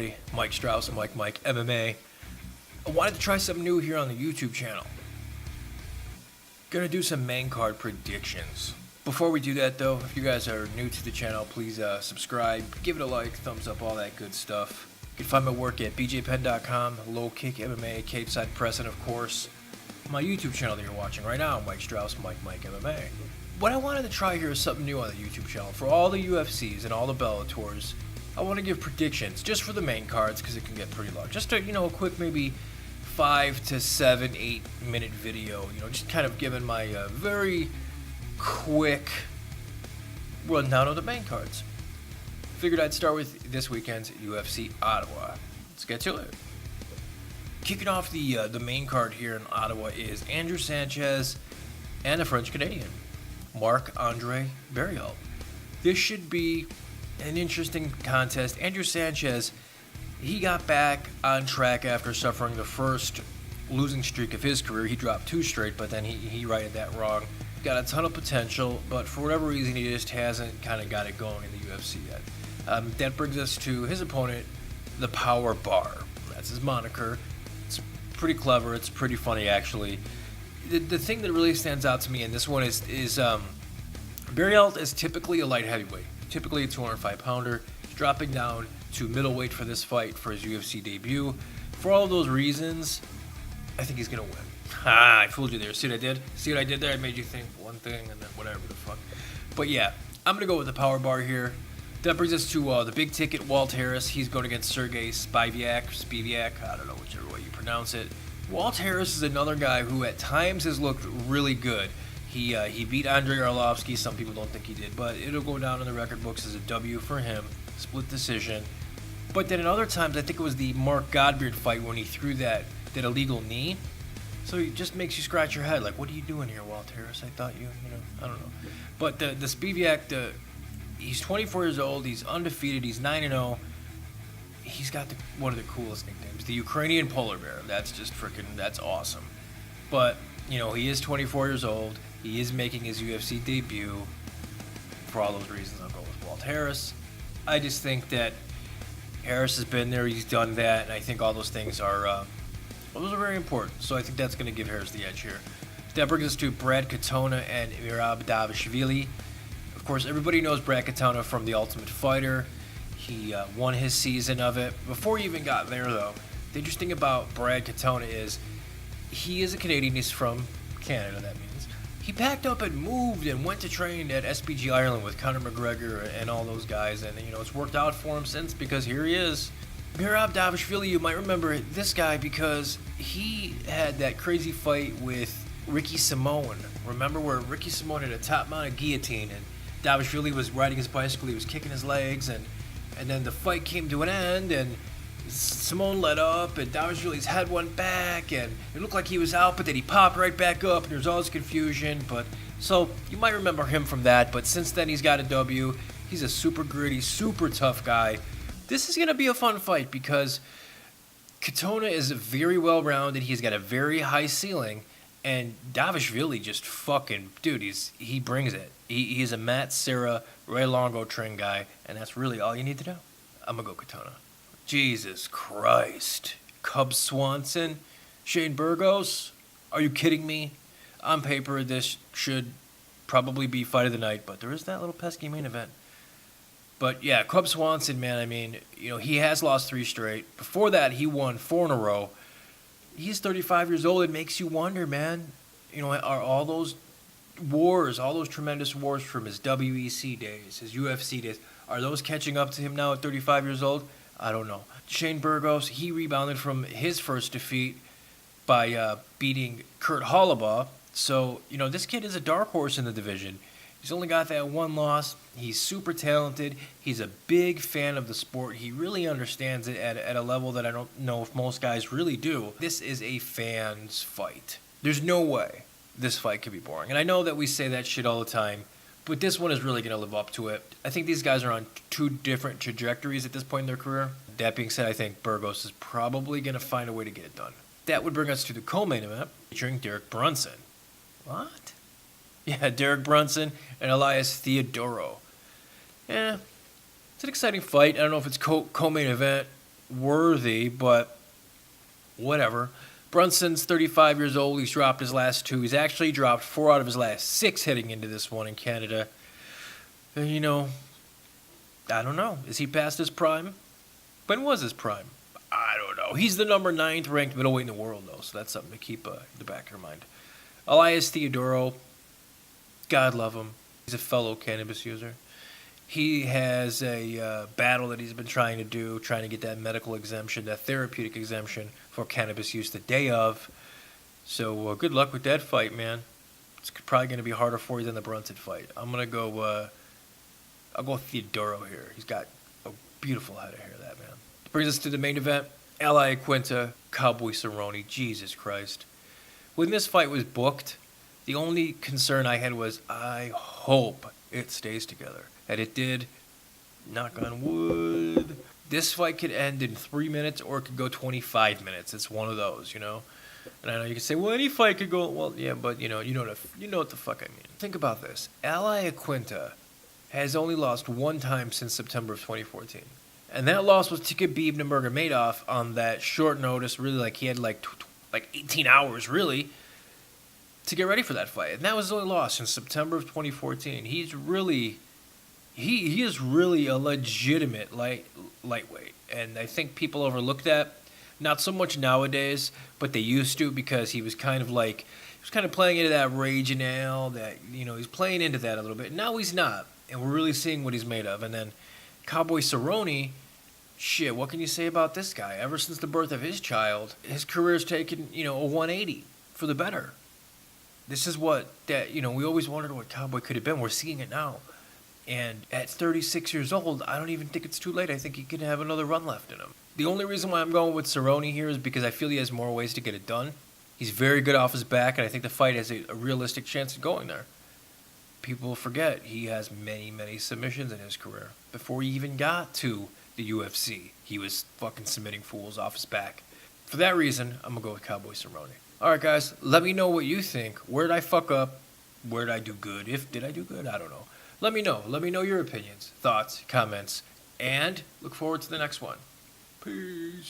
everybody. Mike Strauss, Mike MMA. I wanted to try something new here on the YouTube channel. Gonna do some main card predictions. Before we do that though, if you guys are new to the channel, please subscribe, give it a like, thumbs up, all that good stuff. You can find my work at bjpenn.com, Low Kick MMA, Cage Side Press, and of course, my YouTube channel that you're watching right now, Mike Strauss, Mike MMA. What I wanted to try here is something new on the YouTube channel. For all the UFCs and all the Bellators, I want to give predictions just for the main cards because it can get pretty long. Just a quick maybe 5 to 7, 8 minute video, just kind of giving my very quick rundown of the main cards. Figured I'd start with this weekend's UFC Ottawa. Let's get to it. Kicking off the main card here in Ottawa is Andrew Sanchez and a French-Canadian, Marc-Andre Barriault. This should be an interesting contest. Andrew Sanchez, he got back on track after suffering the first losing streak of his career. He dropped 2 straight, but then he righted that wrong. Got a ton of potential, but for whatever reason, he just hasn't kind of got it going in the UFC yet. That brings us to his opponent, the Power Bar. That's his moniker. It's pretty clever. It's pretty funny, actually. The thing that really stands out to me in this one is Barriault is typically a light heavyweight, typically a 205-pounder. He's dropping down to middleweight for this fight for his UFC debut. For all of those reasons, I think he's going to win. I fooled you there. See what I did? See what I did there? I made you think one thing and then whatever the fuck. But yeah, I'm going to go with the Power Bar here. That brings us to the big ticket, Walt Harris. He's going against Sergey Spivak, I don't know whichever way you pronounce it. Walt Harris is another guy who at times has looked really good. He beat Andrei Arlovsky. Some people don't think he did, but it'll go down in the record books as a W for him. Split decision. But then at other times, I think it was the Mark Godbeard fight when he threw that illegal knee. So it just makes you scratch your head, like, what are you doing here, Walt Harris? I thought I don't know. But the Spivak, he's 24 years old. He's undefeated. He's 9-0. He's got one of the coolest nicknames, the Ukrainian Polar Bear. That's just that's awesome. But, he is 24 years old. He is making his UFC debut. For all those reasons, I'll go with Walt Harris. I just think that Harris has been there. He's done that. And I think all those things are those are very important. So I think that's going to give Harris the edge here. That brings us to Brad Katona and Merab Dvalishvili. Of course, everybody knows Brad Katona from The Ultimate Fighter. He won his season of it. Before he even got there, though, the interesting about Brad Katona is he is a Canadian. He's from Canada, that means. He packed up and moved and went to train at SBG Ireland with Conor McGregor and all those guys. And, it's worked out for him since because here he is. Merab Dvalishvili, you might remember this guy because he had that crazy fight with Ricky Simone. Remember where Ricky Simone had a top-mounted guillotine and Dvalishvili was riding his bicycle, he was kicking his legs, and then the fight came to an end, and Simone let up, and Dvalishvili's head went back, and it looked like he was out, but then he popped right back up, and there's all this confusion. So you might remember him from that, but since then he's got a W. He's a super gritty, super tough guy. This is going to be a fun fight because Katona is very well-rounded. He's got a very high ceiling, and Dvalishvili just he brings it. He's a Matt Serra, Ray Longo trained guy, and that's really all you need to know. I'm going to go Katona. Jesus Christ. Cub Swanson, Shane Burgos, are you kidding me? On paper, this should probably be fight of the night, but there is that little pesky main event. But yeah, Cub Swanson, man, he has lost 3 straight. Before that, he won 4 in a row. He's 35 years old. It makes you wonder, man, are all those wars, all those tremendous wars from his WEC days, his UFC days, are those catching up to him now at 35 years old? I don't know. Shane Burgos, he rebounded from his first defeat by beating Kurt Hollabaugh. So, this kid is a dark horse in the division. He's only got that 1 loss. He's super talented. He's a big fan of the sport. He really understands it at a level that I don't know if most guys really do. This is a fan's fight. There's no way this fight could be boring. And I know that we say that shit all the time, but this one is really going to live up to it. I think these guys are on 2 different trajectories at this point in their career. That being said, I think Burgos is probably going to find a way to get it done. That would bring us to the co-main event featuring Derek Brunson. What? Yeah, Derek Brunson and Elias Theodorou. Yeah, it's an exciting fight. I don't know if it's co-main event. worthy, but whatever. Brunson's 35 years old. He's dropped his last 2. He's actually dropped 4 out of his last 6 heading into this one in Canada. And, I don't know. Is he past his prime? When was his prime? I don't know. He's the number 9th ranked middleweight in the world, though, so that's something to keep in the back of your mind. Elias Theodorou, God love him. He's a fellow cannabis user. He has a battle that he's been trying to do, trying to get that medical exemption, that therapeutic exemption for cannabis use the day of. So good luck with that fight, man. It's probably going to be harder for you than the Brunson fight. I'm going to go, I'll go Theodorou here. He's got a beautiful head of hair, that man. Brings us to the main event. Ally Quinta, Cowboy Cerrone. Jesus Christ. When this fight was booked, the only concern I had was I hope it stays together. And it did. Knock on wood. This fight could end in 3 minutes or it could go 25 minutes. It's one of those, And I know you can say, well, any fight could go. Well, yeah, but you know what the fuck I mean. Think about this. Ally Quinta has only lost 1 time since September of 2014. And that loss was to Khabib Nurmagomedov on that short notice. Really, like he had like 18 hours, really, to get ready for that fight. And that was his only loss since September of 2014. He's really... He is really a legitimate lightweight, and I think people overlook that. Not so much nowadays, but they used to, because he was kind of playing into that rage and ale, that he's playing into that a little bit. Now he's not, and we're really seeing what he's made of. And then Cowboy Cerrone, shit, what can you say about this guy? Ever since the birth of his child, his career's taken a 180 for the better. This is what we always wondered what Cowboy could have been. We're seeing it now. And at 36 years old, I don't even think it's too late. I think he can have another run left in him. The only reason why I'm going with Cerrone here is because I feel he has more ways to get it done. He's very good off his back, and I think the fight has a realistic chance of going there. People forget he has many, many submissions in his career. Before he even got to the UFC, he was fucking submitting fools off his back. For that reason, I'm going to go with Cowboy Cerrone. All right, guys, let me know what you think. Where did I fuck up? Where did I do good? Did I do good? I don't know. Let me know. Let me know your opinions, thoughts, comments, and look forward to the next one. Peace.